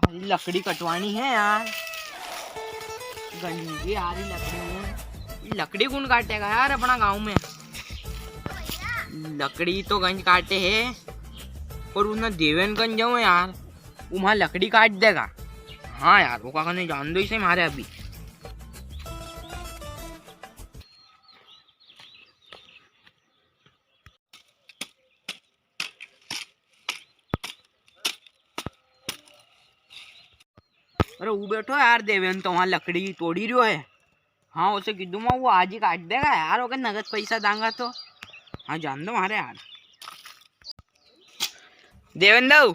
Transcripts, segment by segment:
लकड़ी कटवानी है यार, गंदी आ रही लकड़ी में। लकड़ी कौन काटेगा यार अपना गांव में? लकड़ी तो गंज काटे है और उन्हें देवेनगंज जाऊँ यार, वहाँ लकड़ी काट देगा। हाँ यार वो काका ने जान दो इसे मारे अभी। अरे वो बैठो यार देवेन तो वहाँ लकड़ी तोड़ी रहो है। हाँ उसे कीधु मैं वो आज ही काट देगा यार, अगर नगद पैसा दांगा तो। हाँ जान दो हमारे यार देवेन दो।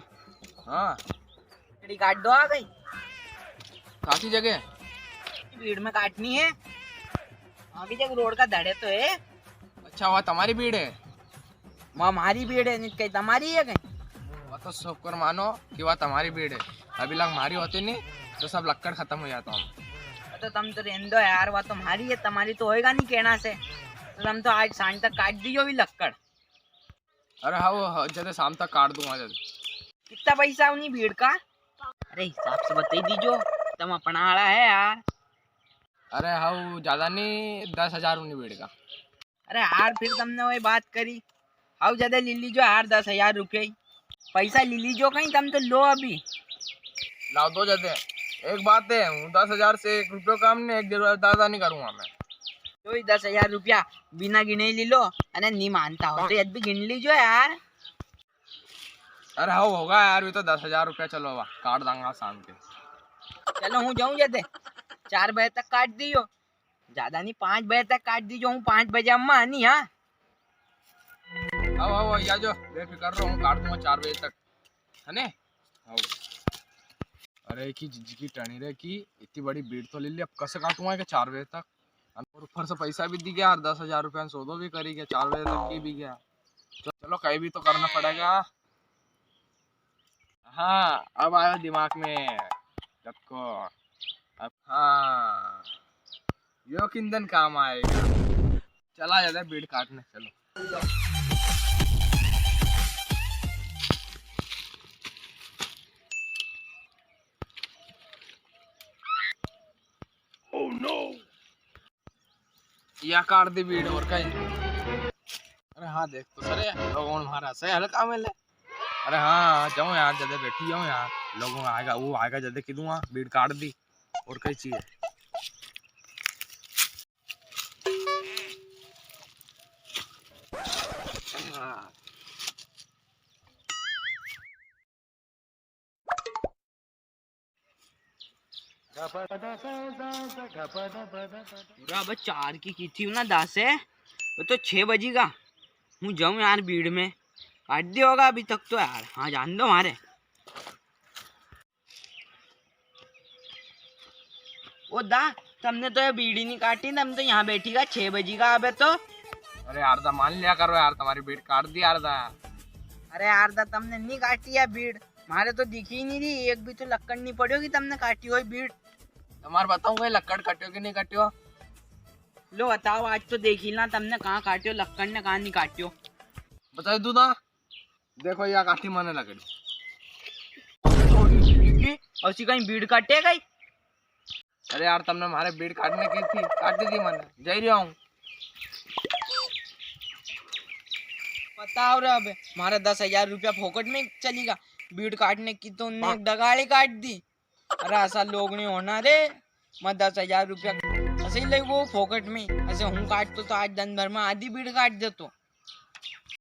हाँ लकड़ी काट दो आ गई। काफी जगह भीड़ में काटनी है, अभी जगह रोड का धड़े तो है। अच्छा वहाँ तुम्हारी भीड़ है? वहाँ हमारी भीड़ है, नहीं कहीं तुम्हारी है कहीं। वह तो सब कर मानो कि वह तुम्हारी भीड़ है, अभी लग हमारी होती नहीं तो सब लक्कड़ खत्म हो जाता हूँ। तो तुम तो रहने दो यार, वह तुम्हारी है, तुम्हारी तो होएगा नहीं कहना से। तो तुम तो आज सांझ तक काट दियो भी लक्कड़। अरे हाँ वो जैसे शाम तक काट दूंगा जल्दी। कितना पैसा उन्हीं भीड़ का? अरे हिसाब से बता दीजो, तुम अपना आड़ा है यार। अरे हाँ वो ज्यादा नहीं, 10,000 उन्हीं भीड़ का। अरे यार फिर तुमने वही बात करी, हाउ ज्यादा ले लीजो यार 10,000 रुपये पैसा ले लीजो कहीं, तुम तो लो अभी। लाओ दो जदे, एक बात है हूँ 10,000 से 1 रुपये काम नहीं, एक जरूर दादा नहीं करूँगा मैं। तो 10,000 रुपया बिना गिने ली लो, अरे नहीं मानता हो तो यद भी गिन लीजो यार। अरे हाँ होगा यार, भी तो 10,000 रुपया चलो वाह काट दूंगा शाम के। चलो हूँ जाऊँ जदे 4 बजे तक काट दियो, ज्यादा नहीं 5 बजे तक काट दीजो, हूँ 5 बजे अम्मा आनी। हाँ आओ आओ या जो बेफिक्र रहो, हूँ काट दूंगा 4 बजे तक है ने। आओ अरे की जिंदगी की टर्नी रे की इतनी बड़ी भीड़ तो ले ली, अब कैसे काटूंगा कि 4 बजे तक। और ऊपर से पैसा भी दी गया यार, 10,000 रुपया सौदो भी करी गया, 4 बजे तक की भी गया। चलो कहीं भी तो करना पड़ेगा। हाँ अब आया दिमाग में सबको। अब हाँ यो किंदन काम आएगा। चला जाता है भीड़ काटने, चलो। Oh no! या काट दी भीड़ और कहीं। अरे हाँ देख तो सर लोगों ने हमारा सही हल्का मिले। अरे हाँ जाऊँ यार जल्दी बैठी जाऊँ यार, लोगों आएगा वो आएगा जल्दी की दूंगा, भीड़ काट दी और कई चीज है। पूरा अब 4 की थी ना 10 है, वो तो 6 बजेगा। हूँ जाऊँ यार भीड़ में, काट दिया होगा अभी तक तो यार। हाँ जान दो हमारे। ओ दा तुमने तो ये बीड़ी नहीं काटी, तुम तो यहाँ बैठीगा 6 बजेगा अबे तो। अरे यार दा मान लिया करो यार, तुम्हारी भीड़ काट दी यार दा। अरे यार दा तुमने नहीं काटी है भीड़, हमारे तो दिखी ही नहीं रही, एक भी तो लक्कड़ नहीं पड़ी होगी तुमने काटी हुई भीड़। तुम्हारे बताऊंगा लक्कड़ कटियो कि नहीं कटियो? लो बताओ आज तो देख ही ना तुमने कहाँ काटियो लक्कड़ ने, कहाँ नहीं काटियो। बता दू ना, देखो या काठी माने लकड़ी। और कहीं भीड़ काटे गई? अरे यार तुमने हमारे भीड़ काटने की थी, काट दी थी मैंने, जा रहा हूँ। बताओ रे अब हमारा 10,000 रुपया फोकट में चलेगा, भीड़ काटने की तो उनने एक डगाड़ी काट दी। अरे ऐसा लोग नहीं होना रे, मैं 10,000 रुपया ऐसे ही ले वो फोकट में, ऐसे हूँ काट तो आज दिन भर में आधी भीड़ काट दे तो।